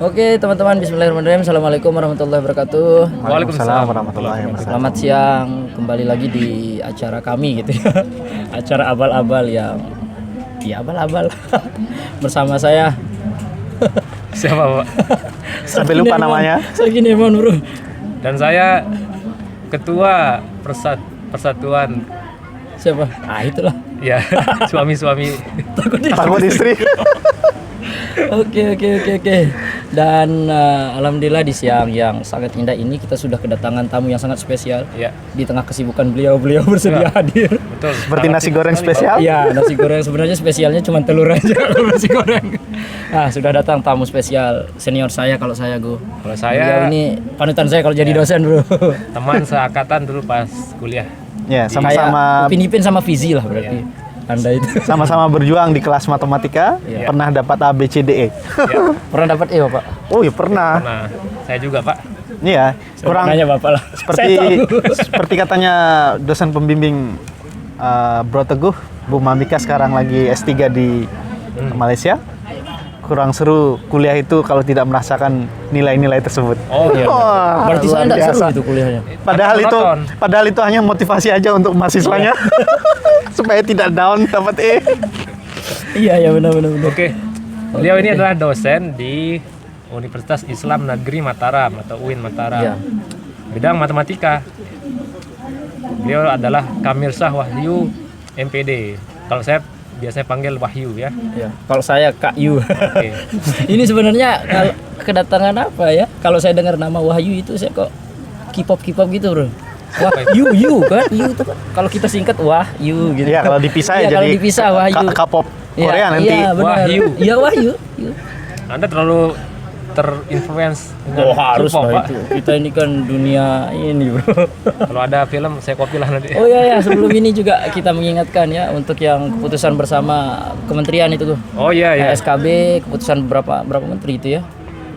Oke teman-teman, bismillahirrahmanirrahim. Assalamualaikum warahmatullahi wabarakatuh. Waalaikumsalam warahmatullahi wabarakatuh. Selamat siang, kembali lagi di acara kami gitu ya. Acara abal-abal yang ya abal-abal. Bersama saya. Siapa Pak? Sampai lupa namanya. Sergi Nemon bro. Dan saya Ketua Persatuan Siapa? Ah itulah. ya suami-suami Takut istri. Oke. Dan alhamdulillah di siang yang sangat indah ini kita sudah kedatangan tamu yang sangat spesial. ya Di tengah kesibukan beliau bersedia hadir. betul. Seperti nasi goreng spesial. Iya, nasi goreng sebenarnya spesialnya cuma telur aja kalau nasi goreng. Nah, sudah datang tamu spesial senior saya kalau saya Gu. Kalau Beliau saya ini panutan saya kalau jadi dosen, Bro. teman seangkatan dulu pas kuliah. Ya, sama-sama Upin Ipin sama Fizi lah berarti. Anda itu. sama-sama berjuang di kelas matematika, Iya. pernah dapat A B C D E. Ya, Pernah dapat E, Bapak? Oh, ya pernah. nah saya juga Pak. Iya, kurang Nanya Bapak lah. seperti Saya tahu. seperti katanya dosen pembimbing Bro Teguh, Bu Mamika sekarang lagi S3 di Malaysia. Kurang seru kuliah itu kalau tidak merasakan nilai-nilai tersebut. Oh iya. Wah, Berarti saya luar enggak seru biasa. itu kuliahnya. Padahal itu hanya motivasi aja untuk mahasiswanya supaya tidak down dapat E. Iya, benar. Oke. Beliau ini adalah dosen di Universitas Islam Negeri Mataram atau UIN Mataram. Iya. Bidang matematika. Beliau adalah Kamirsah Wahyu MPD. Kalau saya biasanya panggil Wahyu ya. Iya. Kalau saya Kak Yu. Oke. Ini sebenarnya kalau kedatangan apa ya? Kalau saya dengar nama Wahyu itu saya kok K-pop gitu, Bro. Wah, Yu kan? Yu itu kan. Kalau kita singkat Wahyu gitu. Iya, kalau dipisah ya Iya, kalau jadi dipisah Wahyu. K-pop Iya, Korea nanti. Iya, benar. Wahyu. Iya, Wahyu. Anda terlalu terinfluence Oh, harus K-pop, lah Pak. itu. Kita ini kan dunia ini, Bro. Kalau ada film saya copy lah nanti. Oh iya, sebelum ini juga kita mengingatkan ya untuk yang keputusan bersama kementerian itu tuh. Oh iya ya. SKB keputusan berapa menteri itu ya?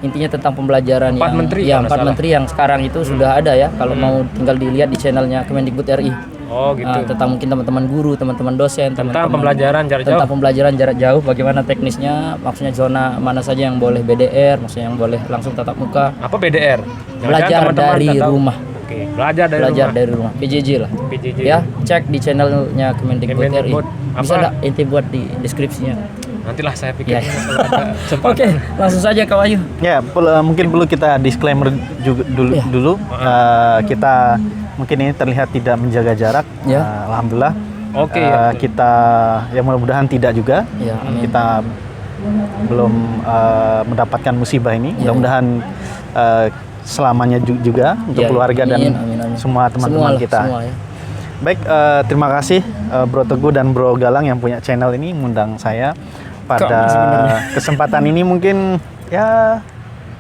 Intinya tentang pembelajaran Empat yang menteri, ya, kalau nggak 4 salah. menteri yang sekarang itu sudah ada ya. Kalau mau tinggal dilihat di channelnya Kemendikbud RI. Oh gitu. Tentang mungkin teman-teman guru, teman-teman dosen, Tentang pembelajaran jarak tentang jauh. pembelajaran jarak jauh, bagaimana teknisnya, maksudnya zona mana saja yang boleh BDR, maksudnya yang boleh langsung tatap muka, Apa BDR? Jangan-jangan belajar teman-teman dari nggak tahu. rumah, Oke, belajar dari rumah. PJJ lah. PJJ. Ya, cek di channelnya Kemendikbud RI. Kemendikbud. Bisa Apa? enggak inti buat di deskripsinya. Nantilah saya pikir Ya. kalau ada kesempatan. Oke, langsung saja Kak Wahyu. Ya, mungkin perlu kita disclaimer juga Iya. dulu. Kita mungkin ini terlihat tidak menjaga jarak. Ya. Alhamdulillah. Oke, ya, betul. Kita ya mudah-mudahan tidak juga. Ya, amin. Kita belum mendapatkan musibah ini. Ya, Mudah-mudahan selamanya juga untuk Ya, keluarga dan amin. semua teman-teman Semua lah, kita. semua ya. Baik, terima kasih Bro Teguh dan Bro Galang yang punya channel ini mengundang saya pada Kami sebenarnya. kesempatan ini. Mungkin ya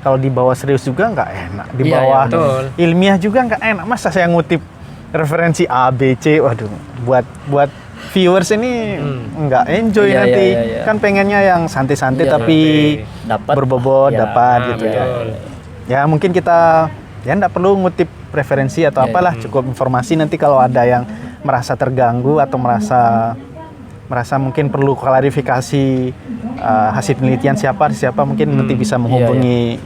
kalau dibawa serius juga nggak enak, Iya, dibawa iya, betul. ilmiah juga nggak enak. Masa saya ngutip referensi A, B, C, waduh, buat viewers ini nggak enjoy Iya, nanti. iya. Kan pengennya yang santai-santai Iya, tapi Dapat berbobot, Ya, dapat Nah, gitu ya. betul. Ya mungkin kita ya nggak perlu ngutip referensi atau Ya, apalah, cukup informasi. Nanti kalau ada yang merasa terganggu atau merasa mungkin perlu klarifikasi hasil penelitian siapa mungkin nanti bisa menghubungi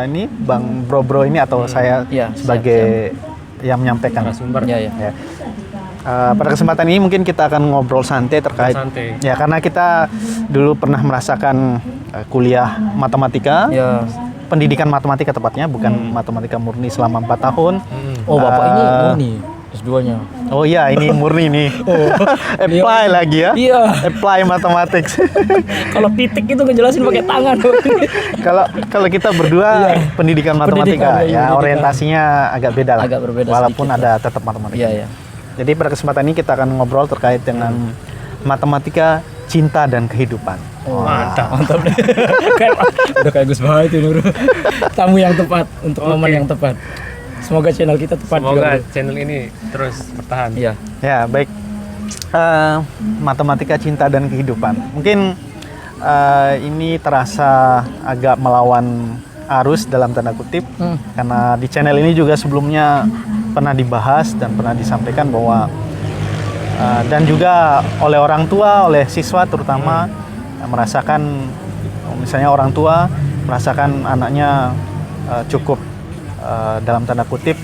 ini Bang Bro ini atau saya Iya, sebagai yang menyampaikan. Narasumber. Ya. Ya. Pada kesempatan ini mungkin kita akan ngobrol santai terkait Santai. ya, karena kita dulu pernah merasakan kuliah matematika. Ya. Pendidikan matematika tepatnya, bukan matematika murni selama 4 tahun. Oh, Bapak ini murni S2-nya. Oh iya, ini murni nih. Apply lagi ya. Iya. Apply mathematics. Kalau titik itu ngejelasin pakai tangan. Kalau kita berdua pendidikan matematika, Pendidikan, ya pendidikan. orientasinya agak beda lah. Agak berbeda Walaupun sedikit ada tetap matematika. Iya. Jadi pada kesempatan ini kita akan ngobrol terkait dengan matematika, cinta dan kehidupan. Mantap. Deh. Udah kayak Gus Baha itu, Nur. Tamu yang tepat untuk momen yang tepat. Semoga channel kita tepat juga, Semoga Bro. channel ini terus bertahan. Iya. Ya, baik. Matematika, cinta dan kehidupan. Mungkin ini terasa agak melawan arus dalam tanda kutip, karena di channel ini juga sebelumnya pernah dibahas dan pernah disampaikan bahwa dan juga oleh orang tua, oleh siswa terutama merasakan misalnya orang tua merasakan anaknya cukup dalam tanda kutip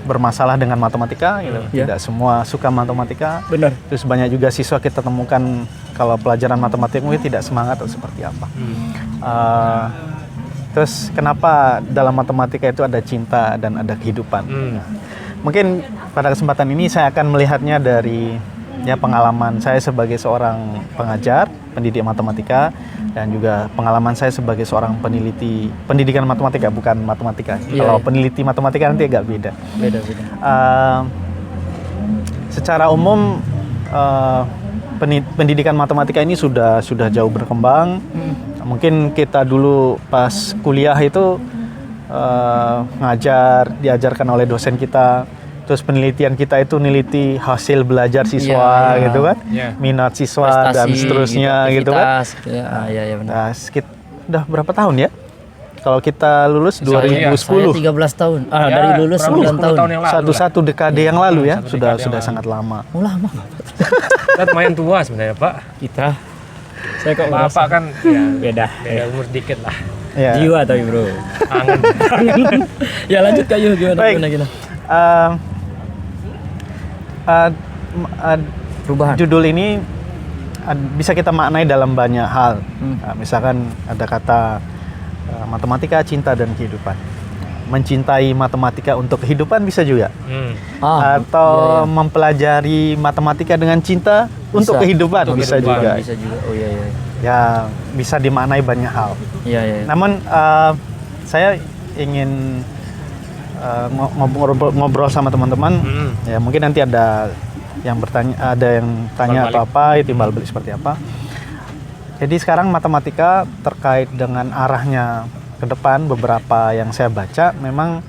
bermasalah dengan matematika gitu. Tidak semua suka matematika. Benar. Terus banyak juga siswa kita temukan kalau pelajaran matematika mungkin tidak semangat atau seperti apa. Terus kenapa dalam matematika itu ada cinta dan ada kehidupan? Mungkin pada kesempatan ini saya akan melihatnya dari pengalaman saya sebagai seorang pengajar pendidik matematika dan juga pengalaman saya sebagai seorang peneliti pendidikan matematika, bukan matematika. Kalau peneliti matematika nanti agak beda. Beda-beda. Secara umum pendidikan matematika ini sudah jauh berkembang. Mungkin kita dulu pas kuliah itu diajarkan oleh dosen kita. Terus penelitian kita itu neliti hasil belajar siswa gitu kan, minat siswa prestasi, dan seterusnya gitu kan. Iya benar. Nah, udah berapa tahun ya? Kalau kita lulus 2010. Saya 13 tahun. Dari lulus 9 tahun. Satu dekade yang lalu ya, sudah sangat lama. Oh, lama. Kita lumayan tua sebenarnya Pak. Kita. Saya kok Bapak kan beda umur dikit lah. Ya. Jiwa tapi bro. Angen. Ya lanjut Kayu gimana? Baik. Perubahan. Judul ini bisa kita maknai dalam banyak hal. Misalkan ada kata matematika, cinta dan kehidupan. Mencintai matematika untuk kehidupan bisa juga. Atau mempelajari matematika dengan cinta untuk kehidupan bisa juga. Bisa juga. Oh iya. Ya bisa dimaknai banyak hal. Iya. Namun saya ingin ngobrol sama teman-teman. Ya mungkin nanti ada yang bertanya, ada yang tanya atau apa, timbal balik seperti apa. Jadi sekarang matematika terkait dengan arahnya ke depan, beberapa yang saya baca memang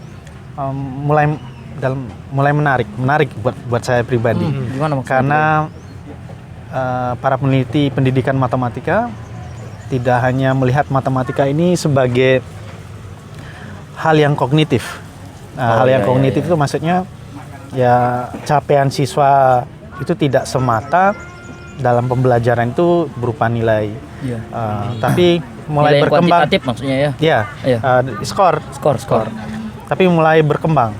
mulai menarik buat saya pribadi. Gimana maksudnya? Karena para peneliti pendidikan matematika tidak hanya melihat matematika ini sebagai hal yang kognitif. Hal yang kognitif itu maksudnya ya capaian siswa itu tidak semata dalam pembelajaran itu berupa nilai, tapi mulai nilai berkembang. Kuantitatif maksudnya ya? Skor. Tapi mulai berkembang,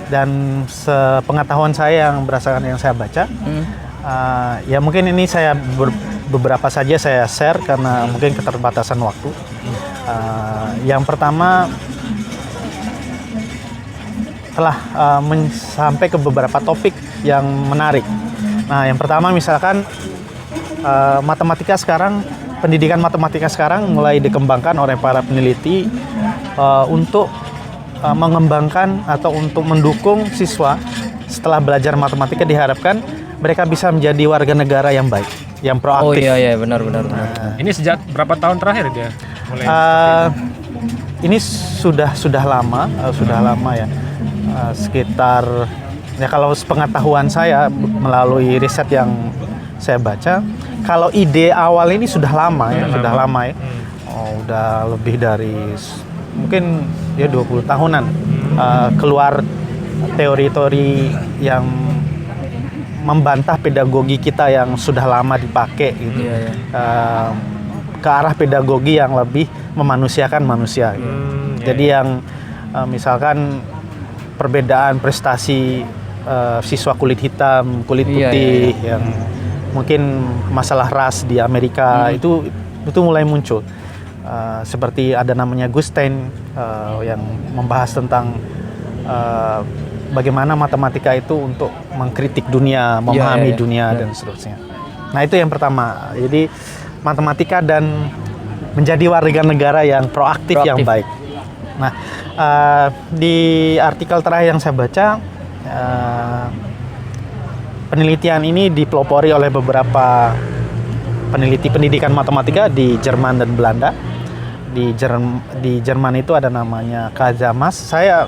dan sepengetahuan saya yang berdasarkan yang saya baca, ya mungkin ini saya beberapa saja saya share karena mungkin keterbatasan waktu. Yang pertama telah sampai ke beberapa topik yang menarik. Nah, yang pertama misalkan matematika sekarang, pendidikan matematika sekarang mulai dikembangkan oleh para peneliti untuk mengembangkan atau untuk mendukung siswa setelah belajar matematika, diharapkan mereka bisa menjadi warga negara yang baik, yang proaktif. Oh iya benar. Ini sejak berapa tahun terakhir dia mulai? Ini sudah lama ya. Sekitar ya kalau sepengetahuan saya melalui riset yang saya baca, kalau ide awal ini sudah lama ya. Udah lebih dari mungkin ya 20 tahunan keluar teori-teori yang membantah pedagogi kita yang sudah lama dipakai gitu. Ke arah pedagogi yang lebih memanusiakan manusia gitu. Jadi yang misalkan perbedaan prestasi siswa kulit hitam, kulit putih, yang mungkin masalah ras di Amerika itu mulai muncul. Seperti ada namanya Gustein yang membahas tentang bagaimana matematika itu untuk mengkritik dunia, memahami dunia dan seterusnya. Nah, itu yang pertama. Jadi matematika dan menjadi warga negara yang proaktif. Yang baik. Nah, di artikel terakhir yang saya baca, penelitian ini dipelopori oleh beberapa peneliti pendidikan matematika di Jerman dan Belanda. Di Jerman itu ada namanya Kazamas. Saya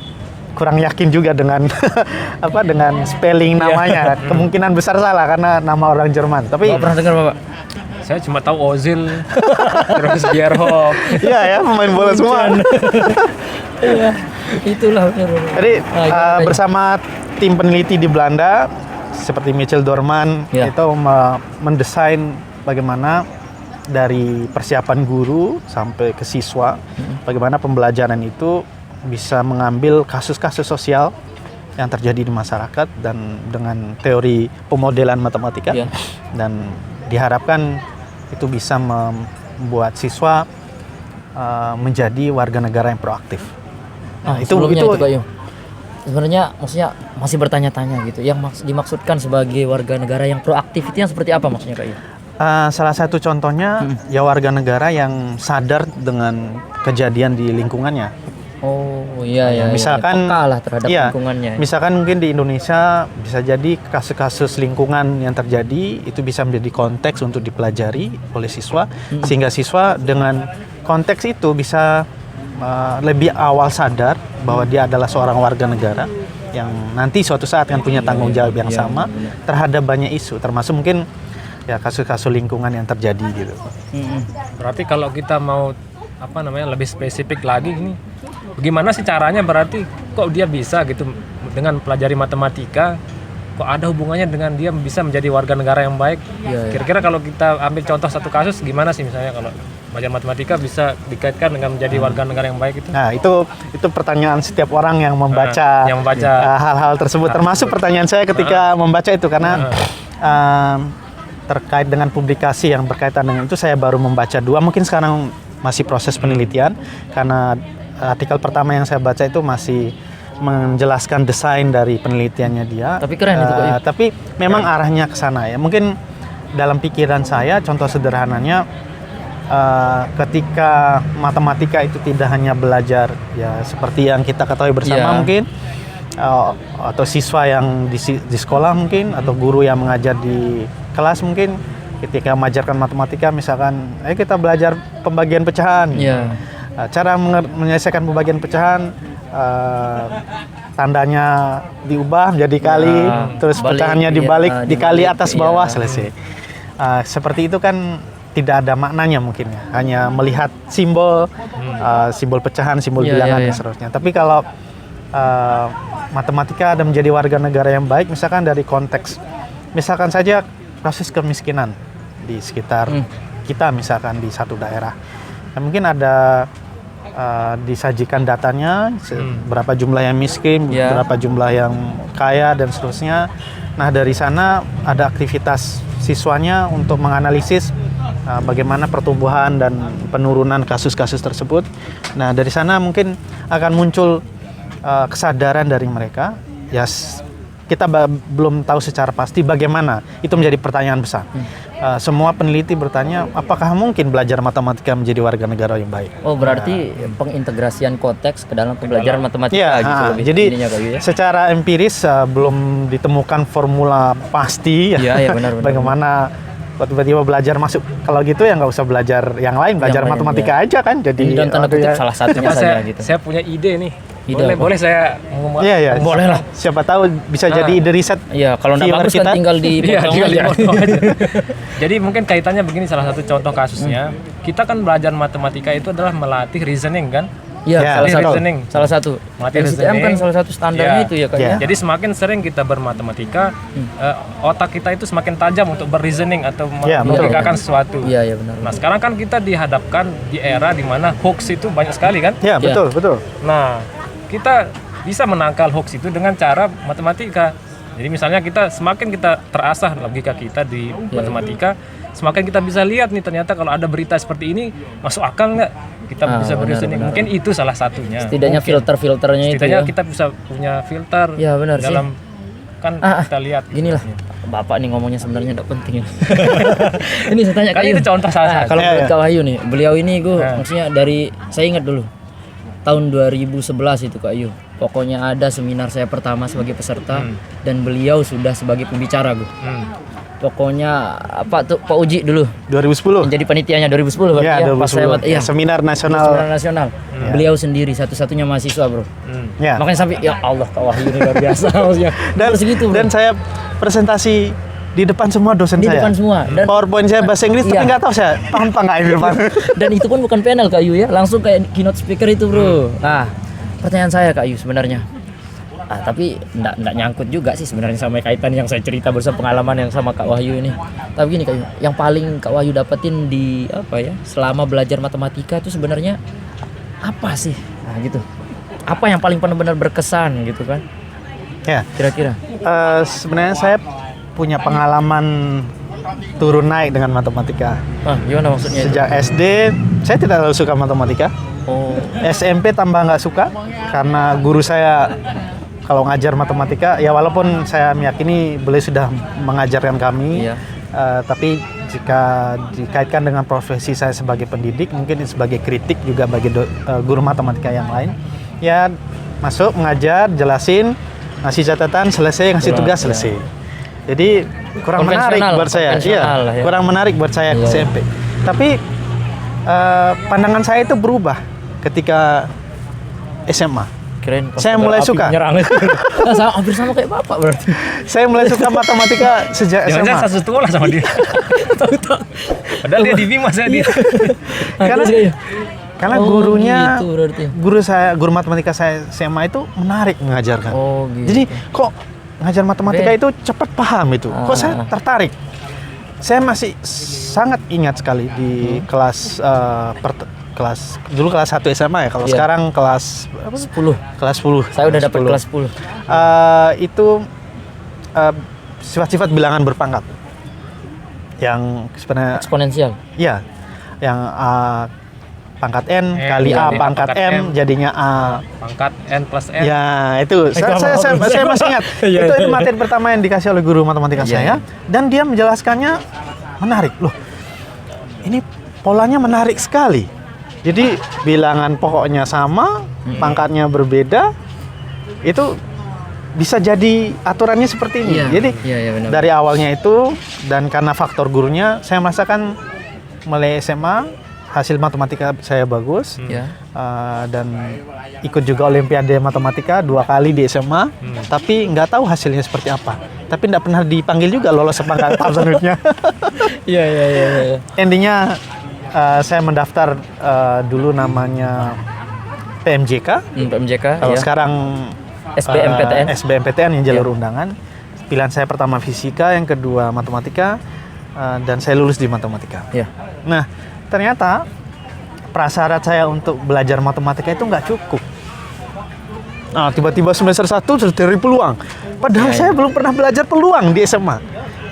kurang yakin juga dengan dengan spelling namanya. Kemungkinan besar salah karena nama orang Jerman. Tapi nggak pernah dengar Bapak? Saya cuma tahu Ozil, terus Bierhoff. Iya ya, pemain bola semua. Iya, itulah. Jadi bersama tim peneliti di Belanda seperti Michel Dorman itu mendesain bagaimana dari persiapan guru sampai ke siswa, bagaimana pembelajaran itu bisa mengambil kasus-kasus sosial yang terjadi di masyarakat dan dengan teori pemodelan matematika, dan diharapkan itu bisa membuat siswa menjadi warga negara yang proaktif. Nah, itu Kak Yu. Sebenarnya maksudnya masih bertanya-tanya gitu. Yang dimaksudkan sebagai warga negara yang proaktif itu yang seperti apa maksudnya Kak Yu? Salah satu contohnya ya warga negara yang sadar dengan kejadian di lingkungannya. Oh iya, misalkan peka lah terhadap lingkungannya. Misalkan mungkin di Indonesia bisa jadi kasus-kasus lingkungan yang terjadi itu bisa menjadi konteks untuk dipelajari oleh siswa, sehingga siswa dengan konteks itu bisa lebih awal sadar bahwa dia adalah seorang warga negara yang nanti suatu saat akan punya tanggung jawab yang sama terhadap banyak isu, termasuk mungkin ya kasus-kasus lingkungan yang terjadi gitu. Berarti kalau kita mau lebih spesifik lagi ini, bagaimana sih caranya, berarti kok dia bisa gitu dengan pelajari matematika, kok ada hubungannya dengan dia bisa menjadi warga negara yang baik? Kira-kira kalau kita ambil contoh satu kasus, gimana sih misalnya kalau belajar matematika bisa dikaitkan dengan menjadi warga negara yang baik itu? Nah, itu pertanyaan setiap orang yang membaca, hal-hal tersebut, termasuk pertanyaan saya ketika membaca itu, karena terkait dengan publikasi yang berkaitan dengan itu saya baru membaca 2, mungkin sekarang masih proses penelitian, karena artikel pertama yang saya baca itu masih menjelaskan desain dari penelitiannya dia. Tapi keren itu Kak. Tapi memang arahnya ke sana ya. Mungkin dalam pikiran saya, contoh sederhananya, ketika matematika itu tidak hanya belajar ya seperti yang kita ketahui bersama mungkin, atau siswa yang di sekolah mungkin, atau guru yang mengajar di kelas mungkin, ketika mengajarkan matematika misalkan, ayo kita belajar pembagian pecahan. Cara menyelesaikan pembagian pecahan, tandanya diubah menjadi kali, terus pecahannya dibalik, dikali atas bawah, selesai. Seperti itu kan tidak ada maknanya mungkin ya, hanya melihat simbol, simbol pecahan, simbol bilangan dan seterusnya. Tapi kalau matematika ada menjadi warga negara yang baik, misalkan dari konteks, misalkan saja kasus kemiskinan di sekitar kita, misalkan di satu daerah, nah, mungkin ada disajikan datanya, berapa jumlah yang miskin, berapa jumlah yang kaya dan seterusnya. Nah, dari sana ada aktivitas siswanya untuk menganalisis bagaimana pertumbuhan dan penurunan kasus-kasus tersebut. Nah, dari sana mungkin akan muncul kesadaran dari mereka. Kita belum tahu secara pasti bagaimana, itu menjadi pertanyaan besar. Semua peneliti bertanya, apakah mungkin belajar matematika menjadi warga negara yang baik? Oh, berarti pengintegrasian konteks ke dalam pembelajaran matematika gitu. Jadi secara empiris belum ditemukan formula pasti benar. Bagaimana tiba-tiba belajar masuk, kalau gitu ya nggak usah belajar yang lain, belajar matematika aja kan. Jadi dan tanda kutip salah satunya saja gitu. Saya punya ide nih. Boleh saya ngomong? Iya. Boleh lah. Siapa tahu bisa jadi ide riset. Iya, kalau nggak bagus kan tinggal dipotong aja. Jadi mungkin kaitannya begini, salah satu contoh kasusnya, kita kan belajar matematika itu adalah melatih reasoning kan? Iya, salah satu. Melatih STM kan salah satu standarnya itu ya Kak. Jadi semakin sering kita bermatematika, otak kita itu semakin tajam untuk berreasoning atau melogikakan sesuatu. Iya, benar. Nah, sekarang kan kita dihadapkan di era di mana hoax itu banyak sekali kan? Iya, betul. Nah, kita bisa menangkal hoax itu dengan cara matematika. Jadi misalnya semakin kita terasah logika kita di matematika, semakin kita bisa lihat nih ternyata kalau ada berita seperti ini masuk akal nggak? Kita bisa berreasoning. Mungkin itu salah satunya. Setidaknya filter-filternya itu ya. Kita bisa punya filter. Ya benar dalam sih. Kan kita lihat. Gini lah. Bapak nih ngomongnya sebenarnya tidak penting. Ini saya tanya kan itu contoh salah satu. Kalau Kak Wahyu nih, beliau ini maksudnya dari saya ingat dulu tahun 2011 itu Kak Yu. Pokoknya ada seminar saya pertama sebagai peserta dan beliau sudah sebagai pembicara Pokoknya Pak Uji dulu 2010 jadi panitianya 2010 berarti ya, 2010. Pas saya seminar nasional. Beliau sendiri satu-satunya mahasiswa bro. Makanya sampai ya Allah Kak Wahyu ini luar biasa maksudnya. Dan saya presentasi di depan semua dosen di saya. Depan semua. Dan PowerPoint saya bahasa Inggris tapi nggak tahu saya paham apa nggak ini depan. Dan itu pun bukan panel Kak Yu ya, langsung kayak keynote speaker itu bro. Nah, pertanyaan saya Kak Yu sebenarnya, Tapi enggak nyangkut juga sih sebenarnya sama kaitan yang saya cerita bersama pengalaman yang sama Kak Wahyu ini. Tapi gini Kak Wahyu, yang paling Kak Wahyu dapetin di selama belajar matematika itu sebenarnya apa sih? Nah gitu. Apa yang paling benar-benar berkesan gitu kan? Ya, Kira-kira. sebenarnya saya punya pengalaman turun naik dengan matematika. Gimana maksudnya itu? Sejak SD saya tidak terlalu suka matematika. Oh, SMP tambah nggak suka karena guru saya kalau ngajar matematika, ya walaupun saya meyakini beliau sudah mengajarkan kami, iya. Tapi jika dikaitkan dengan profesi saya sebagai pendidik, mungkin sebagai kritik juga bagi guru matematika yang lain, ya masuk mengajar, jelasin, ngasih catatan, selesai, ngasih tugas, selesai. Jadi kurang menarik buat saya, ya. kurang menarik buat saya ke SMP. Tapi pandangan saya itu berubah ketika SMA. Keren. Saya mulai suka. Hampir sama kayak Bapak berarti. Saya mulai suka matematika sejak SMA. Jangan satu sekolah sama dia. Tahu. Padahal dia di Bima, saya di. Karena gurunya, gitu berarti. guru matematika saya SMA itu menarik mengajarkan. Oh, gitu. Jadi kok ngajar matematika itu cepat paham itu. Kok saya tertarik. Saya masih sangat ingat sekali di kelas dulu kelas 1 SMA ya. Kalau sekarang kelas 10. Kelas 10. Saya udah dapat kelas 10. Itu sifat-sifat bilangan berpangkat. Yang sebenarnya Eksponensial. Iya. Yang pangkat N kali A pangkat M jadinya A Pangkat N plus N. ya itu saya masih ingat. Itu materi pertama yang dikasih oleh guru matematika saya, dan dia menjelaskannya menarik loh, ini polanya menarik sekali. Jadi bilangan pokoknya sama, pangkatnya berbeda, itu bisa jadi aturannya seperti ini. Jadi benar. dari awalnya itu, dan karena faktor gurunya, saya merasakan mulai SMA hasil matematika saya bagus, dan ikut juga Olimpiade Matematika 2 kali di SMA, tapi nggak tahu hasilnya seperti apa. Tapi nggak pernah dipanggil juga lolos sepangkat selanjutnya. Iya. Endingnya saya mendaftar dulu namanya PMJK. PMJK. Kalau sekarang SBMPTN. SBMPTN yang jalur undangan. Pilihan saya pertama fisika, yang kedua matematika, dan saya lulus di matematika. Nah, ternyata prasyarat saya untuk belajar matematika itu nggak cukup. Nah, tiba-tiba semester 1 sudah teori peluang. Padahal saya belum pernah belajar peluang di SMA.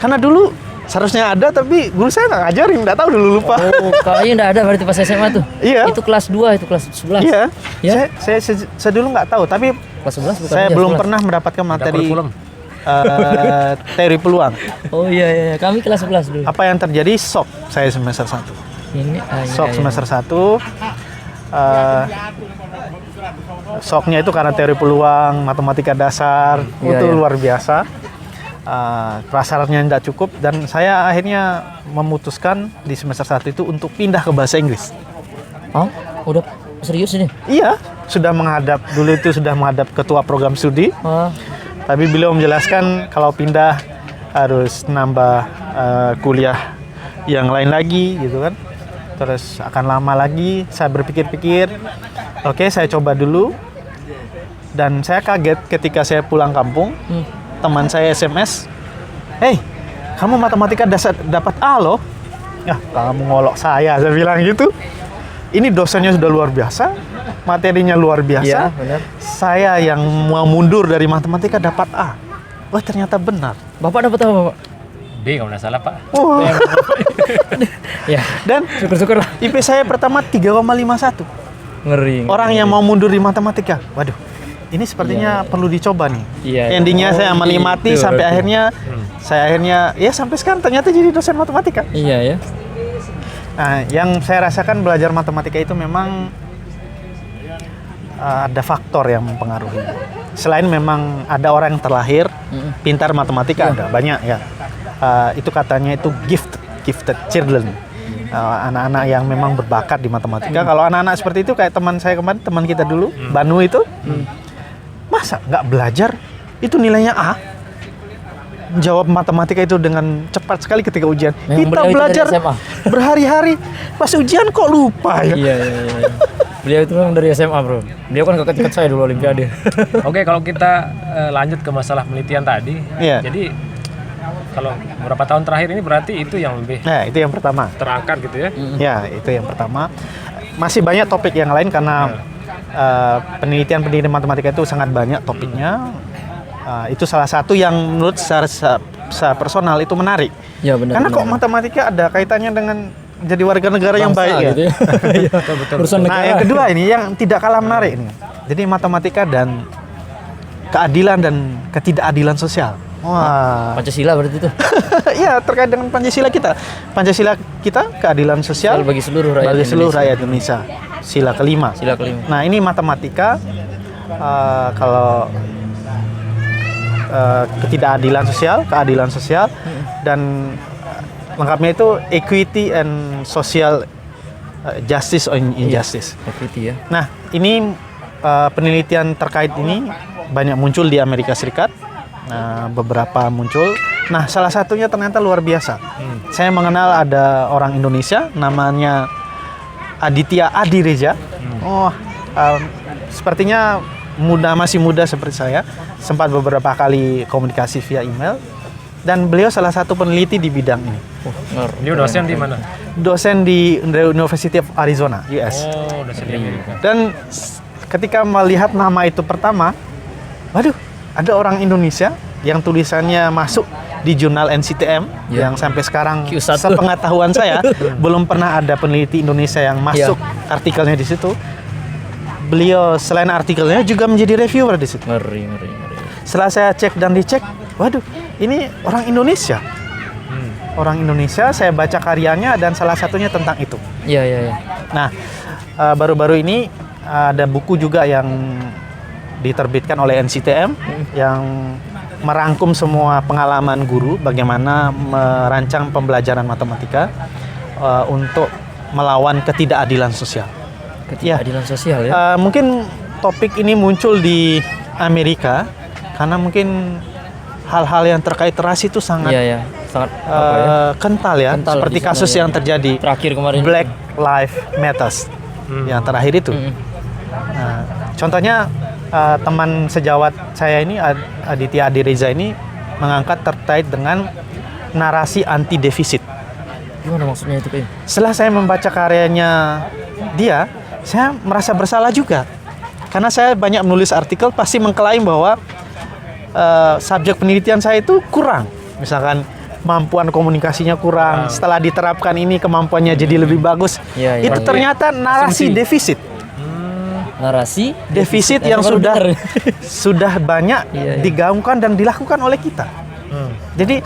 Karena dulu seharusnya ada, tapi guru saya nggak ngajarin, nggak tahu dulu, lupa. Oh, kayaknya nggak ada berarti pas SMA tuh. Iya. Itu kelas 2, itu kelas 11. Iya. Ya? Saya dulu nggak tahu, tapi Kelas 11 bukan? saya belum pernah mendapatkan materi teori peluang. Oh iya, kami kelas 11 dulu. Apa yang terjadi? Shock saya semester 1. Shock semester 1. Shocknya itu karena teori peluang, matematika dasar, itu luar biasa. Prasyaratnya tidak cukup, dan saya akhirnya memutuskan di semester 1 itu untuk pindah ke bahasa Inggris. Oh, udah serius ini? Iya, dulu itu sudah menghadap ketua program studi. Tapi beliau menjelaskan kalau pindah harus nambah kuliah yang lain lagi gitu kan. Terus akan lama lagi. Saya berpikir-pikir, oke, saya coba dulu. Dan saya kaget ketika saya pulang kampung, teman saya SMS, "Hey, kamu matematika dapat A loh." "Ya, kamu ngolok saya bilang gitu. Ini dosennya sudah luar biasa, materinya luar biasa. Iya, benar. Saya yang mau mundur dari matematika dapat A. Wah, ternyata benar. Bapak dapat apa, Pak? B kalau nggak salah, Pak. Wah. Ya. Dan syukur-syukur lah. IP saya pertama 3,51. Ngeri. Orang yang mau mundur di matematika. Waduh, ini sepertinya perlu dicoba nih. Iya. Endingnya saya menikmati gitu, sampai berarti. akhirnya ya sampai sekarang ternyata jadi dosen matematika. Iya ya. Nah, yang saya rasakan belajar matematika itu memang ada faktor yang mempengaruhi. Selain memang ada orang yang terlahir pintar matematika, ada banyak ya. Itu katanya itu gifted children. Anak-anak yang memang berbakat di matematika. Kalau anak-anak seperti itu kayak teman saya kemarin, teman kita dulu, Banu itu, masa nggak belajar? Itu nilainya A. Jawab matematika itu dengan cepat sekali ketika ujian. Kita belajar berhari-hari, pas ujian kok lupa ya. Iya. Beliau itu memang dari SMA bro. Beliau kan kakak tingkat saya dulu Olimpiade. Oke, kalau kita lanjut ke masalah penelitian tadi. Iya. Jadi kalau beberapa tahun terakhir ini berarti itu yang lebih Nah, itu yang pertama. terangkat gitu ya. Ya, itu yang pertama. Masih banyak topik yang lain karena penelitian matematika itu sangat banyak topiknya. Itu salah satu yang menurut secara personal itu menarik. Ya benar. Karena kok matematika ada kaitannya dengan jadi warga negara yang baik ya. Gitu ya. Iya, betul. Urusan Nah, negara. yang kedua ini yang tidak kalah menarik ini. Jadi matematika dan keadilan dan ketidakadilan sosial. Wah. Pancasila berarti itu. Iya, terkait dengan Pancasila kita. Pancasila kita keadilan sosial Bagi seluruh rakyat bagi seluruh Indonesia. rakyat Indonesia. Sila kelima. Sila kelima. Nah, ini matematika kalau ketidakadilan sosial, keadilan sosial dan lengkapnya itu equity and social justice or injustice. Equity ya. Nah, ini penelitian terkait ini banyak muncul di Amerika Serikat. Nah, beberapa muncul. Nah, salah satunya ternyata luar biasa. Saya mengenal ada orang Indonesia namanya Aditya Adireja. Sepertinya masih muda seperti saya. Sempat beberapa kali komunikasi via email. Dan beliau salah satu peneliti di bidang ini. Ini dosen di mana? Dosen di University of Arizona, US. Oh, dosen di Amerika. Dan ketika melihat nama itu pertama, waduh, ada orang Indonesia yang tulisannya masuk di jurnal NCTM yang sampai sekarang Q1. sepengetahuan saya belum pernah ada peneliti Indonesia yang masuk artikelnya di situ. Beliau selain artikelnya juga menjadi reviewer di situ. Ngeri. Setelah saya cek dan dicek, waduh, ini orang Indonesia. Orang Indonesia, saya baca karyanya dan salah satunya tentang itu. Iya. Nah, baru-baru ini ada buku juga yang diterbitkan oleh NCTM yang merangkum semua pengalaman guru bagaimana merancang pembelajaran matematika untuk melawan ketidakadilan sosial. Ketidakadilan sosial ya. Mungkin topik ini muncul di Amerika karena mungkin hal-hal yang terkait ras itu sangat Iya. Sangat kental ya, Kental seperti di sana kasus ya. yang terjadi Terakhir kemarin. Black Lives Matter yang terakhir itu. Nah, contohnya teman sejawat saya ini Aditya Adireza ini mengangkat terkait dengan narasi anti defisit. Gimana maksudnya itu Pak? Setelah saya membaca karyanya dia, saya merasa bersalah juga. Karena saya banyak menulis artikel pasti mengklaim bahwa subjek penelitian saya itu kurang. Misalkan kemampuan komunikasinya kurang. Setelah diterapkan ini kemampuannya jadi lebih bagus. Iya. Itu ternyata narasi defisit. Narasi Defisit yang sudah banyak digaungkan dan dilakukan oleh kita. Jadi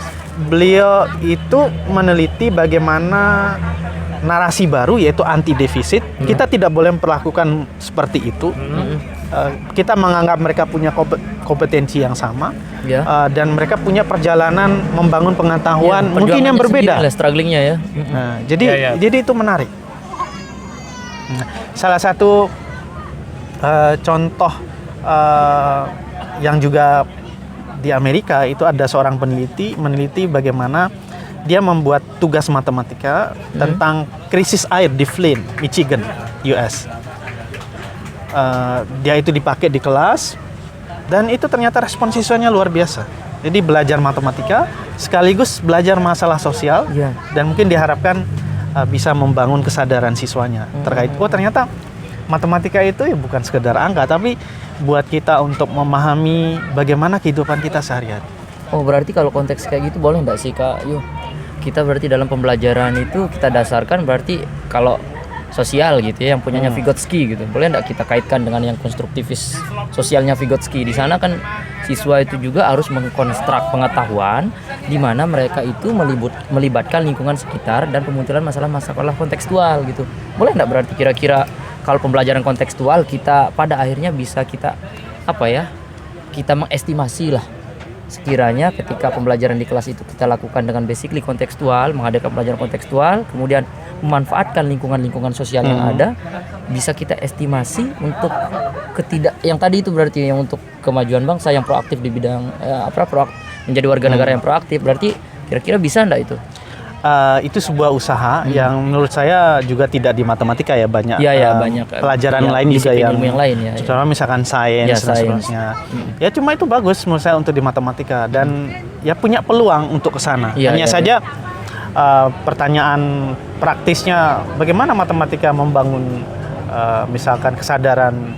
beliau itu meneliti bagaimana narasi baru yaitu anti defisit. Kita tidak boleh memperlakukan seperti itu. Kita menganggap mereka punya kompetensi yang sama dan mereka punya perjalanan membangun pengetahuan mungkin yang berbeda. Strugglingnya ya. Nah, jadi itu menarik. Nah, salah satu contoh yang juga di Amerika itu ada seorang peneliti meneliti bagaimana dia membuat tugas matematika tentang krisis air di Flint, Michigan, US. Dia itu dipakai di kelas dan itu ternyata respon siswanya luar biasa. Jadi belajar matematika sekaligus belajar masalah sosial dan mungkin diharapkan bisa membangun kesadaran siswanya terkait ternyata matematika itu ya bukan sekedar angka tapi buat kita untuk memahami bagaimana kehidupan kita sehari-hari. Oh berarti kalau konteks kayak gitu boleh nggak sih Kak? Yuk kita berarti dalam pembelajaran itu kita dasarkan berarti kalau sosial gitu ya yang punyanya Vygotsky gitu. Boleh nggak kita kaitkan dengan yang konstruktivis sosialnya Vygotsky? Di sana kan siswa itu juga harus mengkonstruk pengetahuan di mana mereka itu melibatkan lingkungan sekitar dan pemunculan masalah-masalah kontekstual gitu. Boleh nggak berarti kira-kira kalau pembelajaran kontekstual kita pada akhirnya bisa kita kita mengestimasi lah sekiranya ketika pembelajaran di kelas itu kita lakukan dengan basically kontekstual, menghadirkan pembelajaran kontekstual, kemudian memanfaatkan lingkungan-lingkungan sosial yang ada, bisa kita estimasi untuk yang tadi itu berarti yang untuk kemajuan bangsa yang proaktif di bidang menjadi warga negara yang proaktif, berarti kira-kira bisa enggak itu? itu sebuah usaha yang menurut saya juga tidak di matematika ya, banyak banyak pelajaran lain juga ilmu yang lain ya. Contohnya misalkan sains dan sebagainya. Ya cuma itu bagus menurut saya untuk di matematika dan ya punya peluang untuk ke sana. Hanya saja pertanyaan praktisnya bagaimana matematika membangun misalkan kesadaran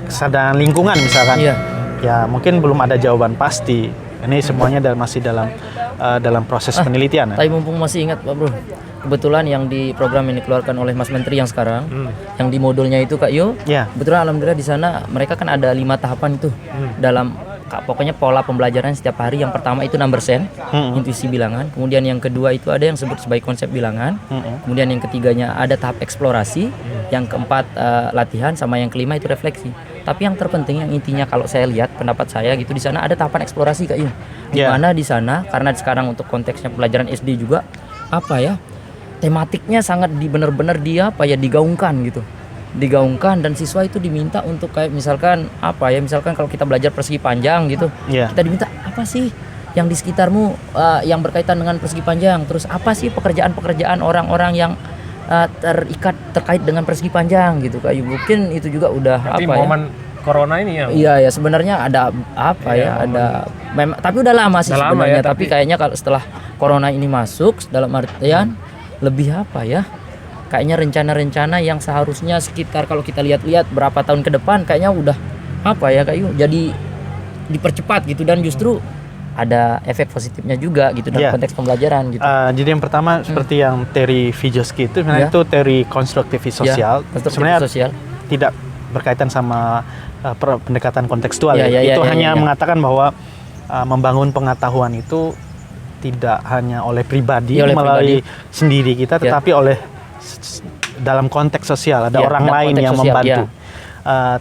kesadaran lingkungan misalkan. Ya mungkin belum ada jawaban pasti. Ini semuanya masih dalam proses penelitian. Tapi mumpung masih ingat Pak Bro, kebetulan yang di program yang dikeluarkan oleh Mas Menteri yang sekarang, yang di modulnya itu Kak Yo, kebetulan alhamdulillah di sana mereka kan ada 5 tahapan itu dalam pokoknya pola pembelajaran setiap hari. Yang pertama itu number sense, intuisi bilangan. Kemudian yang kedua itu ada yang disebut sebagai konsep bilangan. Kemudian yang ketiganya ada tahap eksplorasi. Yang keempat latihan, sama yang kelima itu refleksi. Tapi yang terpenting, yang intinya kalau saya lihat pendapat saya gitu, di sana ada tahapan eksplorasi Kak Yo. Di mana di sana karena sekarang untuk konteksnya pelajaran SD juga tematiknya sangat benar-benar digaungkan gitu. Digaungkan dan siswa itu diminta untuk kayak misalkan misalkan kalau kita belajar persegi panjang gitu, kita diminta apa sih yang di sekitarmu yang berkaitan dengan persegi panjang, terus apa sih pekerjaan-pekerjaan orang-orang yang terkait dengan persegi panjang gitu Kak. Mungkin itu juga udah momen corona ini ya. Iya sebenarnya ada tapi udah lama sih sebenarnya, tapi kayaknya kalau setelah corona ini masuk dalam artian lebih kayaknya rencana-rencana yang seharusnya sekitar kalau kita lihat-lihat berapa tahun ke depan kayaknya udah jadi dipercepat gitu, dan justru ada efek positifnya juga gitu dalam konteks pembelajaran gitu. Jadi yang pertama seperti yang teori Vygotsky itu sebenarnya itu teori konstruktivis sosial. Sebenarnya tidak berkaitan sama pendekatan kontekstual. Itu hanya mengatakan bahwa membangun pengetahuan itu tidak hanya oleh pribadi melalui sendiri kita, tetapi oleh dalam konteks sosial ada orang lain yang membantu.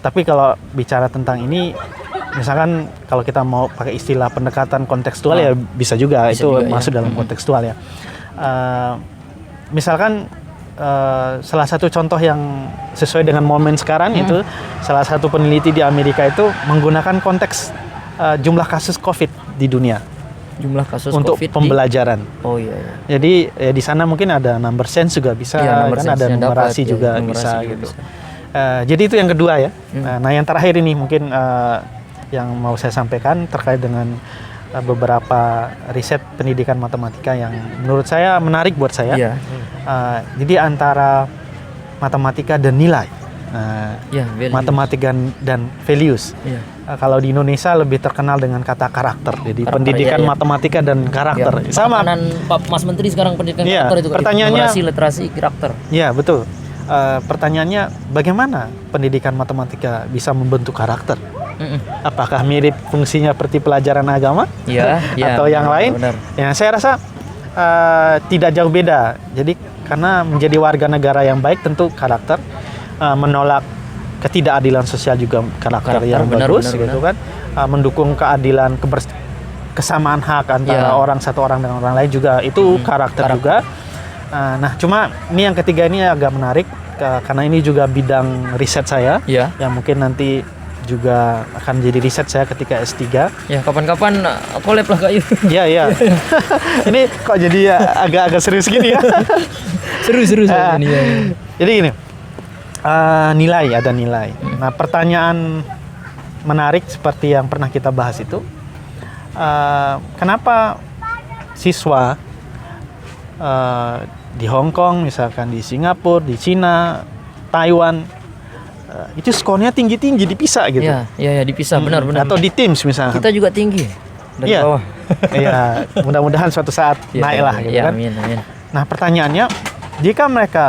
Tapi kalau bicara tentang ini, misalkan kalau kita mau pakai istilah pendekatan kontekstual ya bisa juga masuk dalam kontekstual ya. Misalkan salah satu contoh yang sesuai dengan momen sekarang itu salah satu peneliti di Amerika itu menggunakan konteks jumlah kasus COVID di dunia. Jumlah kasus untuk COVID pembelajaran. Jadi di sana mungkin ada number sense juga bisa, kan ada numerasi juga bisa gitu. Jadi itu yang kedua ya. Nah yang terakhir ini mungkin yang mau saya sampaikan terkait dengan beberapa riset pendidikan matematika yang menurut saya menarik buat saya. Jadi antara matematika dan nilai. Matematika dan values. Kalau di Indonesia lebih terkenal dengan kata karakter. Jadi pendidikan matematika dan karakter. Sama. Pak Mas Menteri sekarang pendidikan karakter itu. Pertanyaannya literasi karakter. Iya betul. Pertanyaannya bagaimana pendidikan matematika bisa membentuk karakter? Apakah mirip fungsinya seperti pelajaran agama? Atau yang lain? Ya saya rasa tidak jauh beda. Jadi karena menjadi warga negara yang baik tentu karakter, menolak ketidakadilan sosial juga karakter yang bagus gitu kan, mendukung keadilan kesamaan hak antara orang satu orang dengan orang lain juga itu karakter juga. Nah cuma ini yang ketiga ini agak menarik karena ini juga bidang riset saya yang mungkin nanti juga akan jadi riset saya ketika S3. Ya kapan-kapan collab lah Kak Yu. Iya. Ini kok jadi agak-agak serius gini ya. Seru-seru ini ya. Jadi gini. Ada nilai. Nah, pertanyaan menarik seperti yang pernah kita bahas itu, kenapa siswa di Hong Kong, misalkan di Singapura, di Cina, Taiwan, itu skornya tinggi-tinggi dipisah gitu? Iya, dipisah benar. Atau di Teams misalnya. Kita juga tinggi dari bawah. Iya, mudah-mudahan suatu saat naik lah gitu kan. Amin. Nah, pertanyaannya, jika mereka